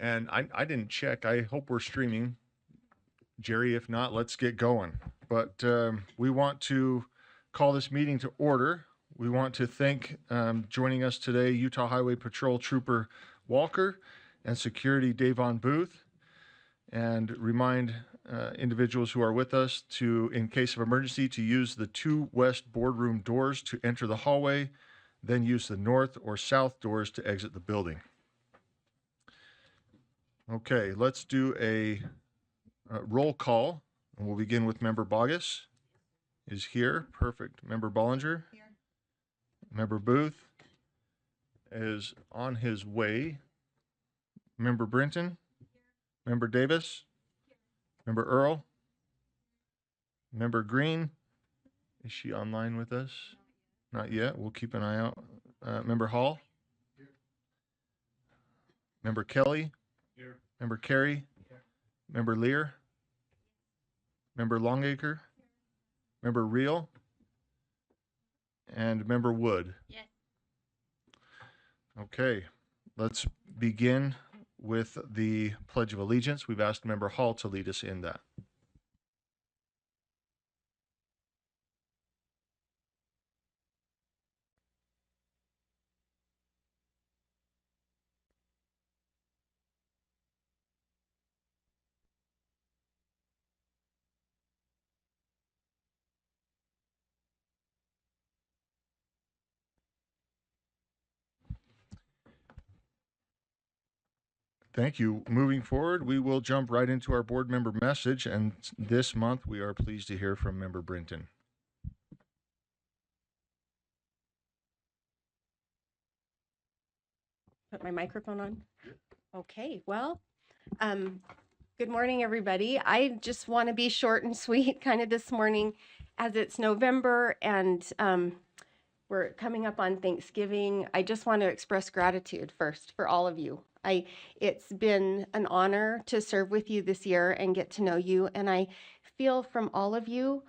And I didn't check. I hope we're streaming. Jerry, if not, let's get going. But we want to call this meeting to order. We want to thank joining us today Utah Highway Patrol Trooper Walker and Security Davon Booth, and remind individuals who are with us to, in case of emergency, to use the two west boardroom doors to enter the hallway, then use the north or south doors to exit the building. Okay, let's do a roll call, and we'll begin with Member Bogus is here. Perfect. Member Bollinger? Here. Member Booth is on his way. Member Brinton? Here. Member Davis? Here. Member Earl? Member Green? Is she online with us? Not yet. We'll keep an eye out. Member Hall? Here. Member Kelly? Here. Member Carey? Here. Member Lear? Member Longacre? Member Reel? And Member Wood? Yes. Okay, let's begin with the Pledge of Allegiance. We've asked Member Hall to lead us in that. Thank you. Moving forward, we will jump right into our board member message, and this month we are pleased to hear from Member Brinton. Put my microphone on. Okay, well, good morning, everybody. I just want to be short and sweet kind of this morning, as it's November and we're coming up on Thanksgiving. I just want to express gratitude first for all of you. It's been an honor to serve with you this year and get to know you. And I feel from all of you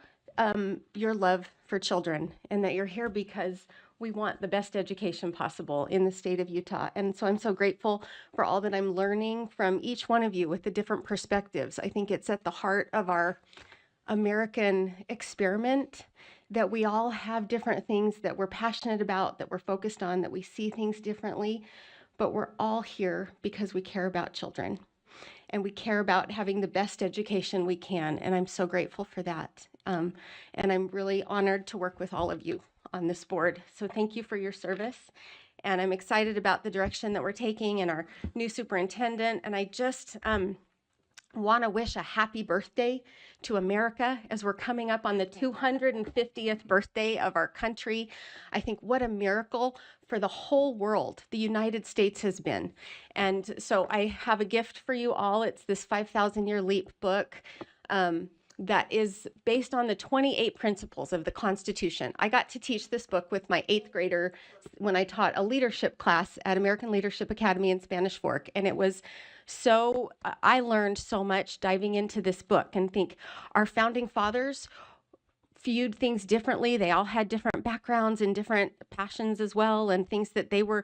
your love for children, and that you're here because we want the best education possible in the state of Utah. And so I'm so grateful for all that I'm learning from each one of you with the different perspectives. I think it's at the heart of our American experiment that we all have different things that we're passionate about, that we're focused on, that we see things differently, but we're all here because we care about children and we care about having the best education we can. And I'm so grateful for that. And I'm really honored to work with all of you on this board. So thank you for your service. And I'm excited about the direction that we're taking and our new superintendent. And I just want to wish a happy birthday to America as we're coming up on the 250th birthday of our country. I think what a miracle for the whole world the United States has been. And so I have a gift for you all. It's this 5,000 Year Leap book that is based on the 28 principles of the Constitution. I got to teach this book with my 8th grader when I taught a leadership class at American Leadership Academy in Spanish Fork. And it was so, I learned so much diving into this book, and think our founding fathers viewed things differently. They all had different backgrounds and different passions as well, and things that they were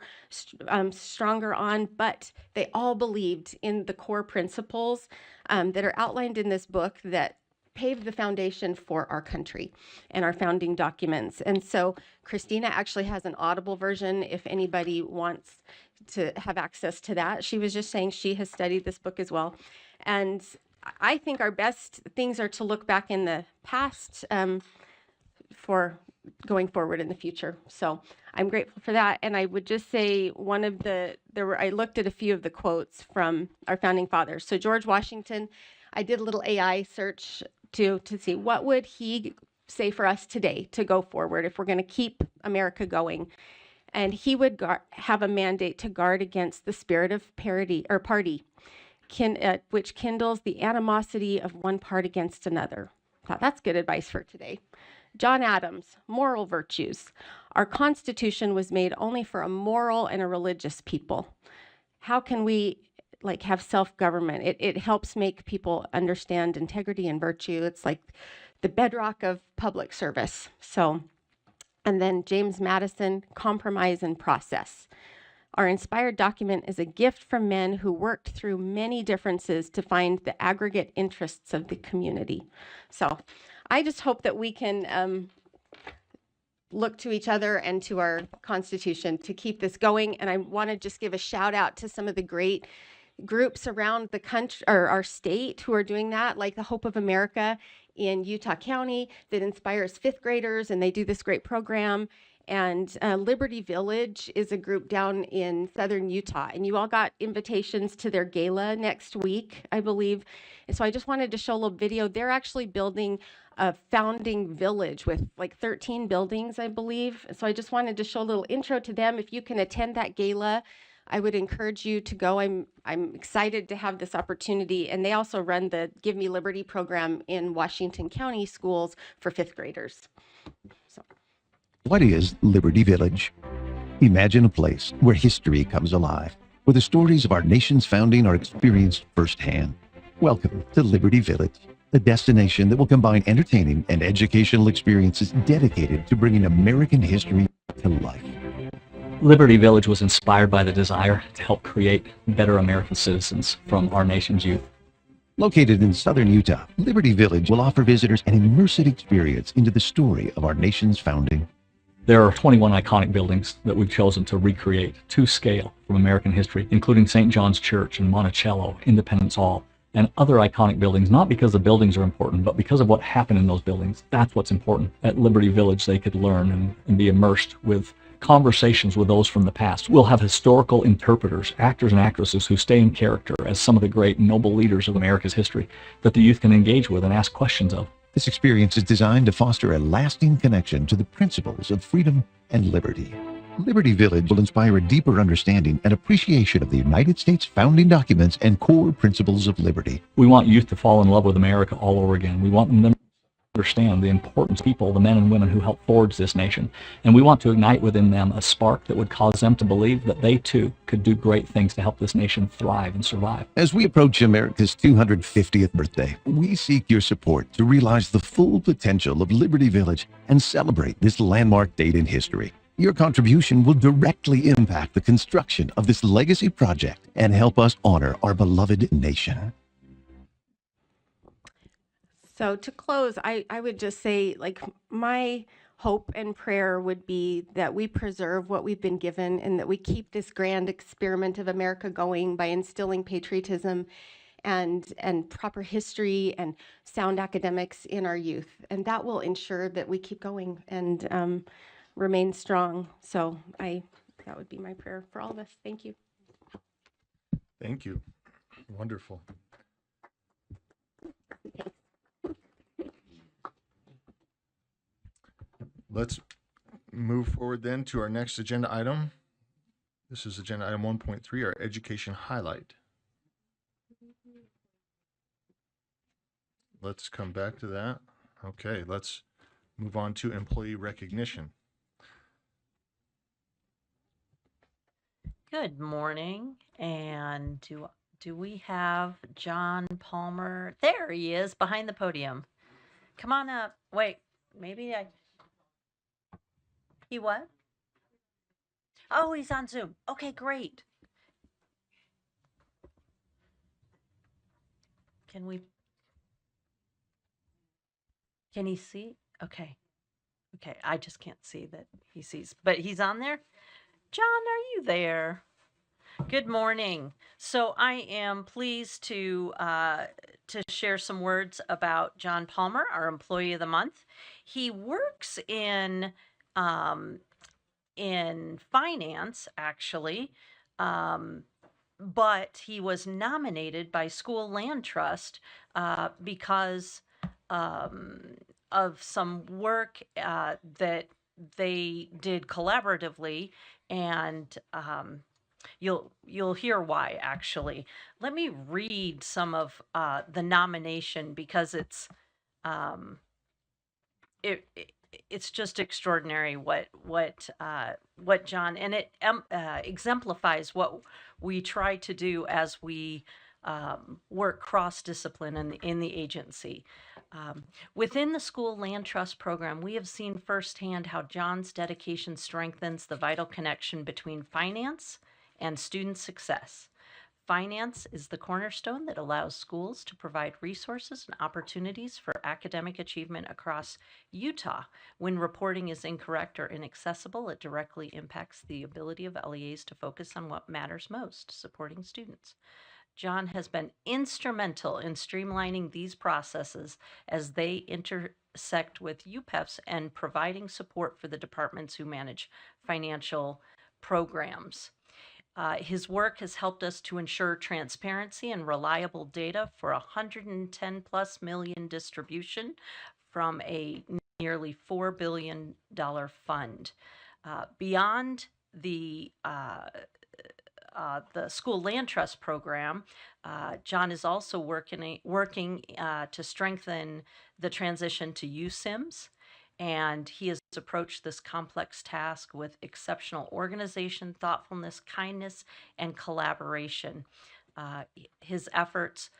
stronger on, but they all believed in the core principles that are outlined in this book that paved the foundation for our country and our founding documents. And so Christina actually has an Audible version if anybody wants to have access to that. She was just saying she has studied this book as well. And I think our best things are to look back in the past for going forward in the future. So I'm grateful for that. And I would just say I looked at a few of the quotes from our founding fathers. So George Washington, I did a little AI search to see what would he say for us today to go forward if we're going to keep America going. And he would have a mandate to guard against the spirit of party, which kindles the animosity of one part against another. Thought that's good advice for today. John Adams, moral virtues. Our Constitution was made only for a moral and a religious people. How can we have self-government? It helps make people understand integrity and virtue. It's like the bedrock of public service. So, and then James Madison, compromise and process. Our inspired document is a gift from men who worked through many differences to find the aggregate interests of the community. So I just hope that we can look to each other and to our Constitution to keep this going. And I want to just give a shout out to some of the great groups around the country or our state who are doing that, like the Hope of America in Utah County that inspires fifth graders, and they do this great program. And Liberty Village is a group down in southern Utah, and you all got invitations to their gala next week, I believe. And so I just wanted to show a little video. They're actually building a founding village with like 13 buildings, I believe. So I just wanted to show a little intro to them. If you can attend that gala, I would encourage you to go. I'm excited to have this opportunity. And they also run the Give Me Liberty program in Washington County schools for fifth graders. So. What is Liberty Village? Imagine a place where history comes alive, where the stories of our nation's founding are experienced firsthand. Welcome to Liberty Village, a destination that will combine entertaining and educational experiences dedicated to bringing American history to life. Liberty Village was inspired by the desire to help create better American citizens from our nation's youth. Located in southern Utah, Liberty Village will offer visitors an immersive experience into the story of our nation's founding. There are 21 iconic buildings that we've chosen to recreate to scale from American history, including St. John's Church in Monticello, Independence Hall, and other iconic buildings, not because the buildings are important, but because of what happened in those buildings. That's what's important. At Liberty Village, they could learn and be immersed with conversations with those from the past. We'll have historical interpreters, actors and actresses who stay in character as some of the great noble leaders of America's history that the youth can engage with and ask questions of. This experience is designed to foster a lasting connection to the principles of freedom and liberty. Liberty Village will inspire a deeper understanding and appreciation of the United States founding documents and core principles of liberty. We want youth to fall in love with America all over again. We want them to understand the importance of people, the men and women who helped forge this nation. And we want to ignite within them a spark that would cause them to believe that they too could do great things to help this nation thrive and survive. As we approach America's 250th birthday, we seek your support to realize the full potential of Liberty Village and celebrate this landmark date in history. Your contribution will directly impact the construction of this legacy project and help us honor our beloved nation. So to close, I would just say, like, my hope and prayer would be that we preserve what we've been given and that we keep this grand experiment of America going by instilling patriotism and proper history and sound academics in our youth. And that will ensure that we keep going and remain strong. So that would be my prayer for all of us. Thank you. Thank you. Wonderful. Let's move forward then to our next agenda item. This is agenda item 1.3, our education highlight. Let's come back to that. Okay, let's move on to employee recognition. Good morning. And do we have John Palmer? There he is behind the podium. Come on up. Wait, he what? Oh, he's on Zoom. Okay, great. Can he see? Okay. Okay, I just can't see that he sees, but he's on there. John, are you there? Good morning. So I am pleased to share some words about John Palmer, our Employee of the Month. He works in finance, actually, but he was nominated by School Land Trust because of some work that they did collaboratively, and you'll hear why. Actually, let me read some of the nomination because it's just extraordinary what John, and it exemplifies what we try to do as we work cross-discipline in the agency. Within the School Land Trust program, we have seen firsthand how John's dedication strengthens the vital connection between finance and student success. Finance is the cornerstone that allows schools to provide resources and opportunities for academic achievement across Utah. When reporting is incorrect or inaccessible, it directly impacts the ability of LEAs to focus on what matters most, supporting students. John has been instrumental in streamlining these processes as they intersect with UPEFs and providing support for the departments who manage financial programs. His work has helped us to ensure transparency and reliable data for 110 plus million distribution from a nearly $4 billion fund. Beyond the school land trust program, John is also working to strengthen the transition to USIMS, and he has approached this complex task with exceptional organization, thoughtfulness, kindness, and collaboration. His efforts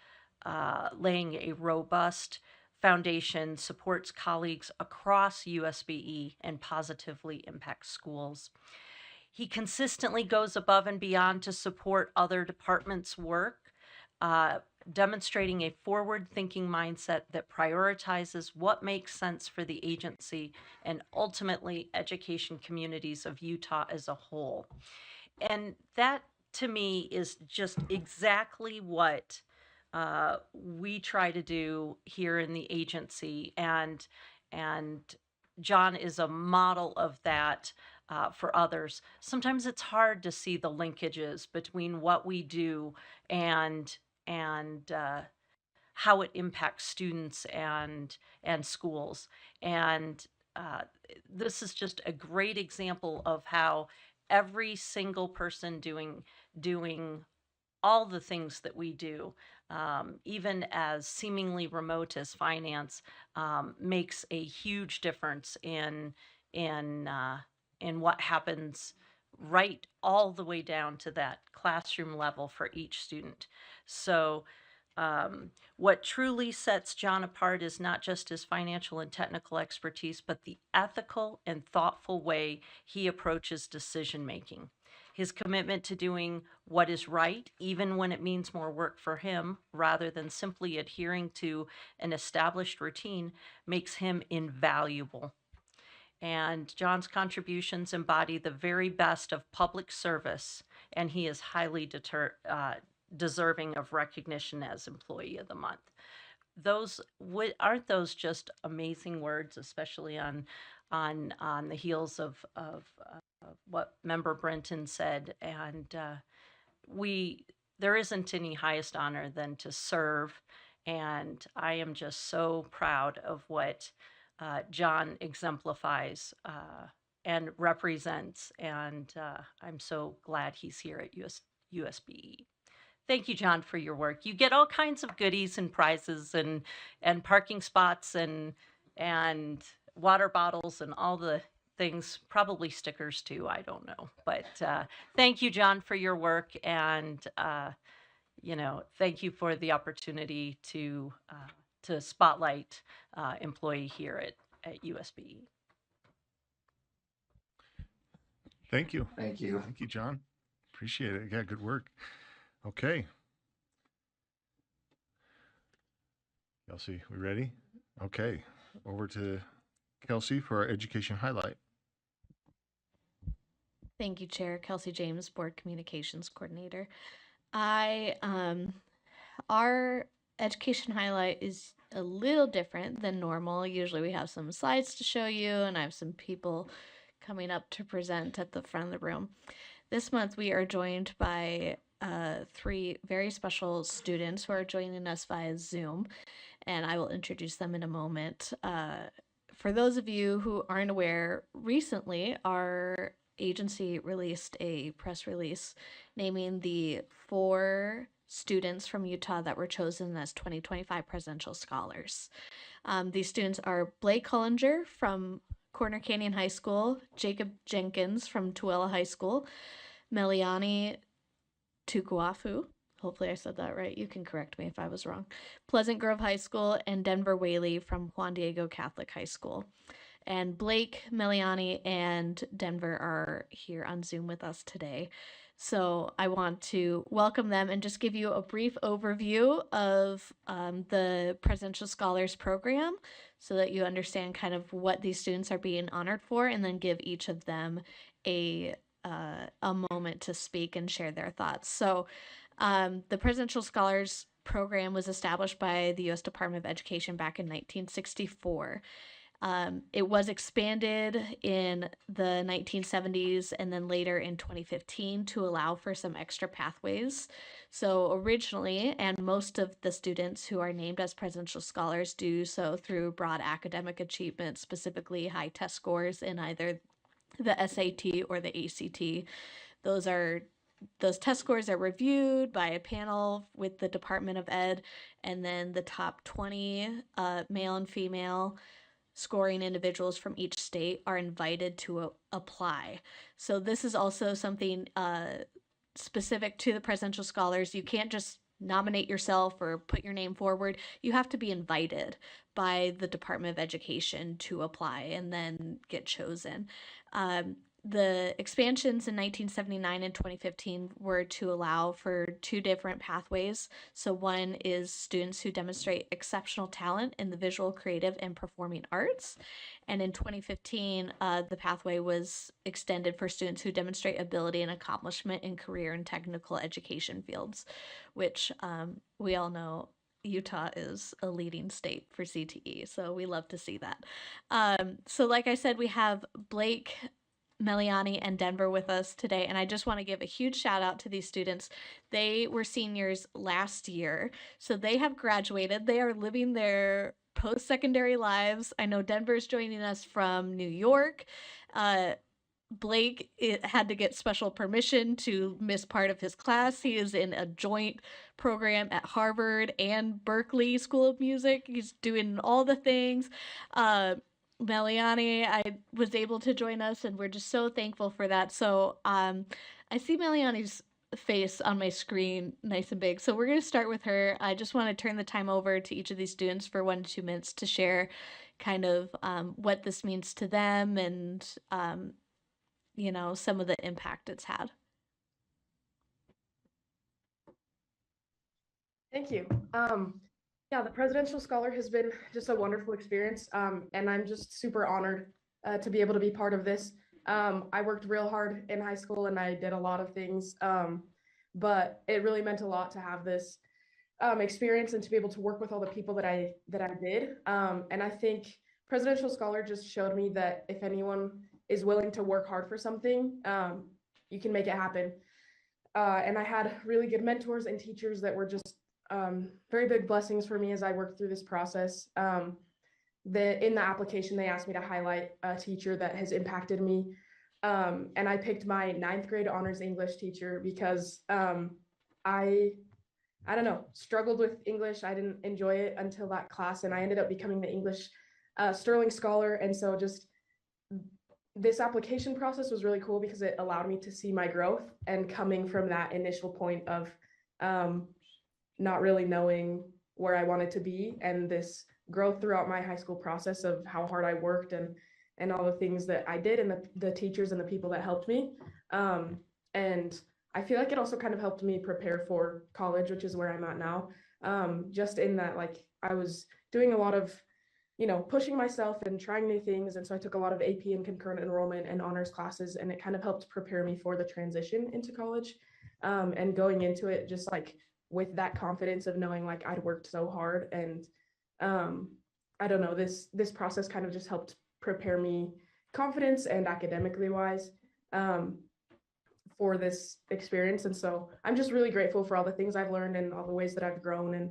laying a robust foundation supports colleagues across USBE and positively impacts schools. He consistently goes above and beyond to support other departments' work, demonstrating a forward-thinking mindset that prioritizes what makes sense for the agency and ultimately education communities of Utah as a whole. And that, to me, is just exactly what we try to do here in the agency, and John is a model of that for others. Sometimes it's hard to see the linkages between what we do and how it impacts students and schools. And this is just a great example of how every single person doing all the things that we do, even as seemingly remote as finance, makes a huge difference in what happens right all the way down to that classroom level for each student. So what truly sets John apart is not just his financial and technical expertise, but the ethical and thoughtful way he approaches decision making. His commitment to doing what is right, even when it means more work for him, rather than simply adhering to an established routine, makes him invaluable. And John's contributions embody the very best of public service, and he is highly deserving of recognition as Employee of the Month. Aren't those just amazing words, especially on the heels of what Member Brenton said? And there isn't any highest honor than to serve, and I am just so proud of what John exemplifies and represents, and I'm so glad he's here at USBE. Thank you, John, for your work. You get all kinds of goodies and prizes and parking spots and water bottles and all the things, probably stickers too, I don't know. But thank you, John, for your work, and thank you for the opportunity to spotlight employee here at USBE. Thank you. Thank you. Thank you, John. Appreciate it. Yeah, good work. Okay. Kelsey, we ready? Okay. Over to Kelsey for our education highlight. Thank you, Chair. Kelsey James, Board Communications Coordinator. Our education highlight is a little different than normal. Usually we have some slides to show you, and I have some people coming up to present at the front of the room. This month we are joined by 3 very special students who are joining us via Zoom, and I will introduce them in a moment. For those of you who aren't aware, recently our agency released a press release naming the 4 students from Utah that were chosen as 2025 Presidential Scholars. These students are Blake Hollinger from Corner Canyon High School, Jacob Jenkins from Tooele High School, Meliani Tukuafu, hopefully I said that right, you can correct me if I was wrong, Pleasant Grove High School, and Denver Whaley from Juan Diego Catholic High School. And Blake, Meliani, and Denver are here on Zoom with us today. So I want to welcome them and just give you a brief overview of the Presidential Scholars Program so that you understand kind of what these students are being honored for, and then give each of them a moment to speak and share their thoughts. So the Presidential Scholars Program was established by the U.S. Department of Education back in 1964. It was expanded in the 1970s and then later in 2015 to allow for some extra pathways. So originally, and most of the students who are named as Presidential Scholars do so through broad academic achievement, specifically high test scores in either the SAT or the ACT. Those test scores are reviewed by a panel with the Department of Ed, and then the top 20 male and female scoring individuals from each state are invited to apply. So this is also something specific to the Presidential Scholars. You can't just nominate yourself or put your name forward. You have to be invited by the Department of Education to apply and then get chosen. The expansions in 1979 and 2015 were to allow for two different pathways. So one is students who demonstrate exceptional talent in the visual, creative, and performing arts. And in 2015, the pathway was extended for students who demonstrate ability and accomplishment in career and technical education fields, which we all know Utah is a leading state for CTE, so we love to see that. So like I said, we have Blake, Meliani, and Denver with us today, and I just want to give a huge shout out to these students. They were seniors last year, so they have graduated. They are living their post-secondary lives. I know Denver's joining us from New York. Blake had to get special permission to miss part of his class. He is in a joint program at Harvard and Berkeley School of Music. He's doing all the things. Meliani, I was able to join us, and we're just so thankful for that. So I see Meliani's face on my screen nice and big. So we're going to start with her. I just want to turn the time over to each of these students for 1 to 2 minutes to share kind of what this means to them and, some of the impact it's had. Thank you. Yeah, the Presidential Scholar has been just a wonderful experience, and I'm just super honored to be able to be part of this. I worked real hard in high school and I did a lot of things, but it really meant a lot to have this experience and to be able to work with all the people that I did. And I think Presidential Scholar just showed me that if anyone is willing to work hard for something, you can make it happen. And I had really good mentors and teachers that were just very big blessings for me as I worked through this process. In the application, they asked me to highlight a teacher that has impacted me. And I picked my 9th grade honors English teacher because I don't know, struggled with English. I didn't enjoy it until that class, and I ended up becoming the English Sterling Scholar. And so just this application process was really cool because it allowed me to see my growth, and coming from that initial point of not really knowing where I wanted to be, and this growth throughout my high school process of how hard I worked and all the things that I did, and the teachers and the people that helped me. And I feel like it also kind of helped me prepare for college, which is where I'm at now. Just in that, like, I was doing a lot of, pushing myself and trying new things. And so I took a lot of AP and concurrent enrollment and honors classes, and it kind of helped prepare me for the transition into college. And going into it just like with that confidence of knowing like I'd worked so hard, and I don't know, this process kind of just helped prepare me confidence and academically wise for this experience. And so I'm just really grateful for all the things I've learned and all the ways that I've grown. And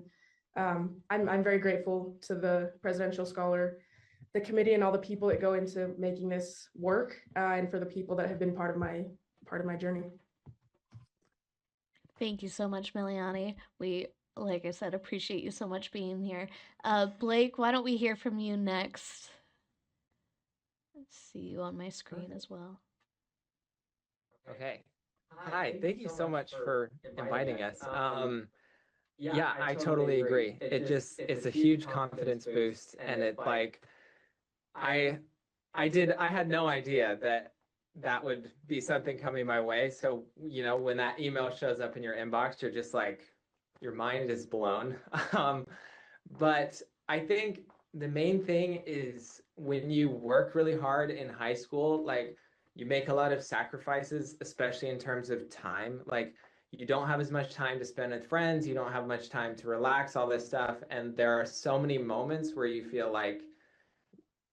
I'm very grateful to the Presidential Scholar, the committee, and all the people that go into making this work, and for the people that have been part of my journey. Thank you so much, Meliani. We, like I said, appreciate you so much being here. Blake, why don't we hear from you next? Let's see you on my screen as well. Okay. Hi, thank you so much for inviting us. Yeah, I totally agree. It's a huge confidence boost, and it like I had no idea that would be something coming my way. So, you know, when that email shows up in your inbox, you're just like, your mind is blown. Um, but I think the main thing is when you work really hard in high school, like you make a lot of sacrifices, especially in terms of time. Like you don't have as much time to spend with friends, you don't have much time to relax, all this stuff. And there are so many moments where you feel like,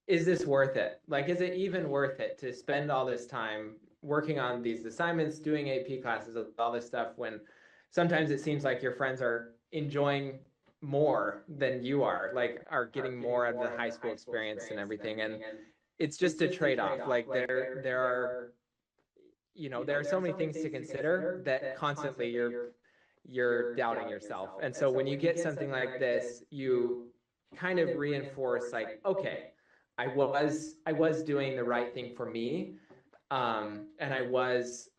is this worth it? Like, is it even worth it to spend all this time working on these assignments, doing AP classes, all this stuff when sometimes it seems like your friends are enjoying more than you are, like are getting more out of the high school experience and everything. And it's just a trade-off. Like there are, you know, there are so many things to consider that constantly you're doubting yourself. And so when you get something like this, you kind of reinforce like, okay, I was doing the right thing for me. And I was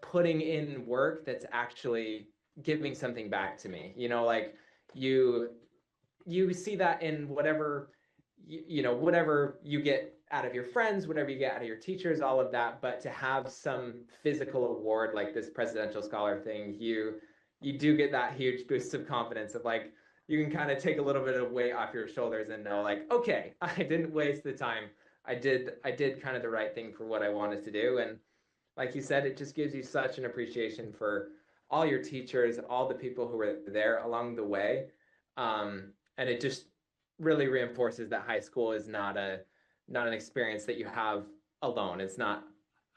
putting in work that's actually giving something back to me. You know, like you you see that in whatever you know, whatever you get out of your friends, whatever you get out of your teachers, all of that. But to have some physical award like this presidential scholar thing, you do get that huge boost of confidence of like, you can kind of take a little bit of weight off your shoulders and know like, okay, I didn't waste the time. I did kind of the right thing for what I wanted to do. And like you said, it just gives you such an appreciation for all your teachers, all the people who were there along the way. And it just really reinforces that high school is not an experience that you have alone. It's not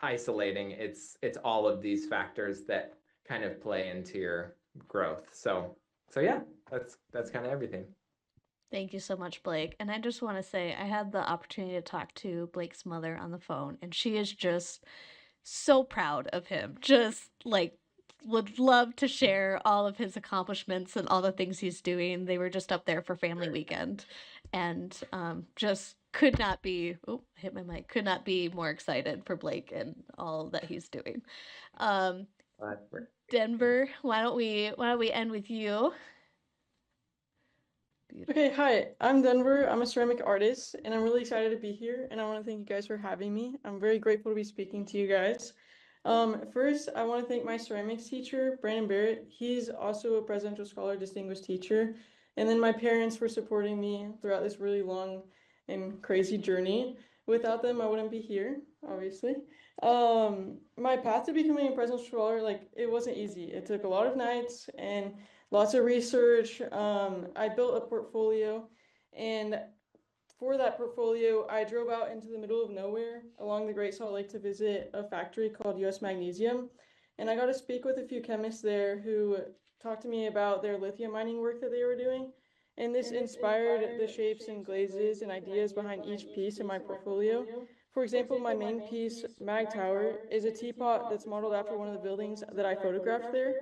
isolating. It's all of these factors that kind of play into your growth. So yeah, that's kind of everything. Thank you so much, Blake. And I just want to say I had the opportunity to talk to Blake's mother on the phone, and she is just so proud of him. Just like would love to share all of his accomplishments and all the things he's doing. They were just up there for family weekend and just could not be hit my mic, could not be more excited for Blake and all that he's doing. Um, Denver, why don't we end with you? Okay, hi, I'm Denver. I'm a ceramic artist, and I'm really excited to be here, and I want to thank you guys for having me. I'm very grateful to be speaking to you guys. First, I want to thank my ceramics teacher, Brandon Barrett. He's also a Presidential Scholar Distinguished Teacher. And then my parents for supporting me throughout this really long and crazy journey. Without them, I wouldn't be here, obviously. My path to becoming a Presidential Scholar, like, it wasn't easy. It took a lot of nights and lots of research. I built a portfolio, and for that portfolio, I drove out into the middle of nowhere along the Great Salt Lake to visit a factory called US Magnesium. And I got to speak with a few chemists there who talked to me about their lithium mining work that they were doing. And this inspired the shapes and glazes and ideas behind each piece in my portfolio. For example, my main piece, Mag Tower, is a teapot that's modeled after one of the buildings that I photographed there.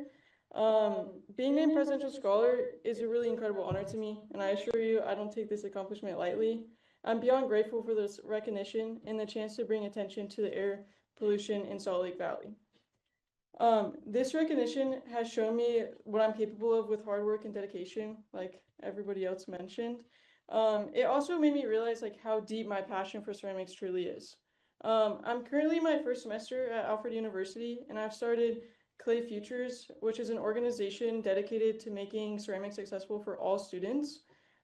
Being named Presidential Scholar is a really incredible honor to me, and I assure you I don't take this accomplishment lightly. I'm beyond grateful for this recognition and the chance to bring attention to the air pollution in Salt Lake Valley. This recognition has shown me what I'm capable of with hard work and dedication, like everybody else mentioned. It also made me realize like how deep my passion for ceramics truly is. I'm currently in my first semester at Alfred University, and I've started Clay Futures, which is an organization dedicated to making ceramics accessible for all students.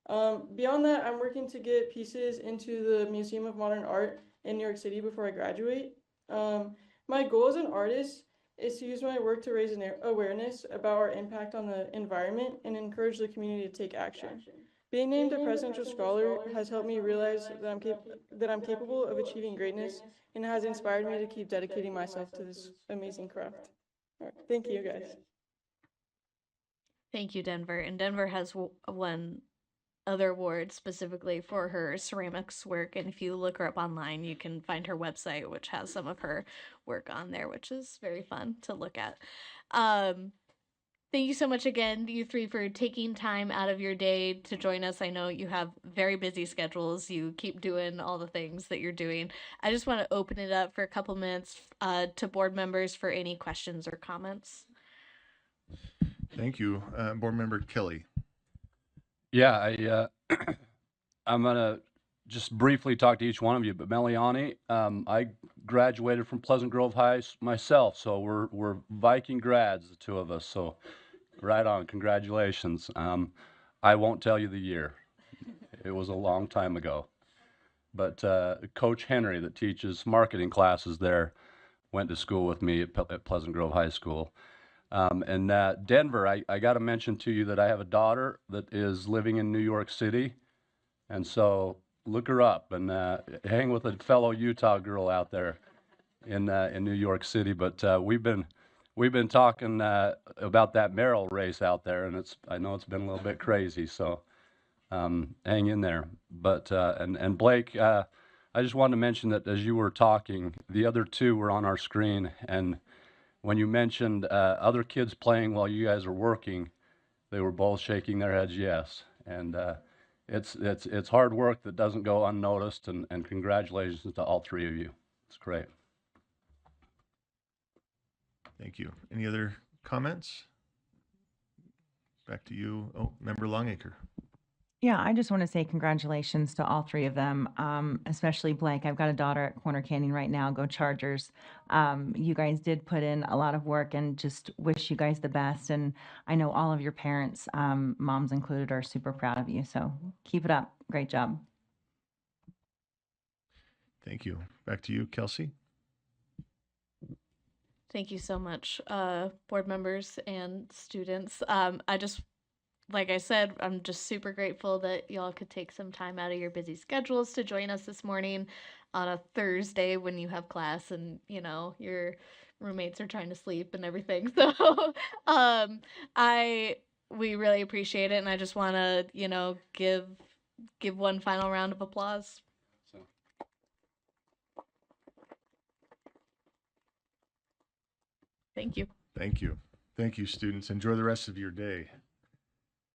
Beyond that, I'm working to get pieces into the Museum of Modern Art in New York City before I graduate. My goal as an artist is to use my work to raise an awareness about our impact on the environment and encourage the community to take action. Being named a Presidential Scholar has helped me realize that I'm capable of achieving greatness and has inspired me to keep dedicating myself to this amazing craft. All right, thank you, guys. Thank you, Denver. And Denver has won other awards specifically for her ceramics work. And if you look her up online, you can find her website, which has some of her work on there, which is very fun to look at. Thank you so much again, you three, for taking time out of your day to join us. I know you have very busy schedules. You keep doing all the things that you're doing. I just want to open it up for a couple minutes to board members for any questions or comments. Thank you, Board Member Kelly. Yeah, I'm gonna just briefly talk to each one of you, but Meliani, I graduated from Pleasant Grove High myself, so we're Viking grads, the two of us. So right on, congratulations. I won't tell you the year. It was a long time ago. But Coach Henry, that teaches marketing classes there, went to school with me at Pleasant Grove High School. And Denver, I got to mention to you that I have a daughter that is living in New York City. And so look her up and hang with a fellow Utah girl out there in New York City. But we've been talking about that Merrill race out there, and I know it's been a little bit crazy. So hang in there. But and Blake, I just wanted to mention that as you were talking, the other two were on our screen, and when you mentioned other kids playing while you guys are working, they were both shaking their heads yes. And it's hard work that doesn't go unnoticed, and congratulations to all three of you. It's great. Thank you. Any other comments? Back to you, Member Longacre. Yeah, I just want to say congratulations to all three of them, especially Blake. I've got a daughter at Corner Canyon right now. Go Chargers. You guys did put in a lot of work, and just wish you guys the best. And I know all of your parents, moms included, are super proud of you. So keep it up. Great job. Thank you. Back to you, Kelsey. Thank you so much, board members and students. Like I said, I'm just super grateful that y'all could take some time out of your busy schedules to join us this morning on a Thursday when you have class and, your roommates are trying to sleep and everything. So, we really appreciate it. And I just want to, give one final round of applause. Thank you. Thank you. Thank you, students. Enjoy the rest of your day.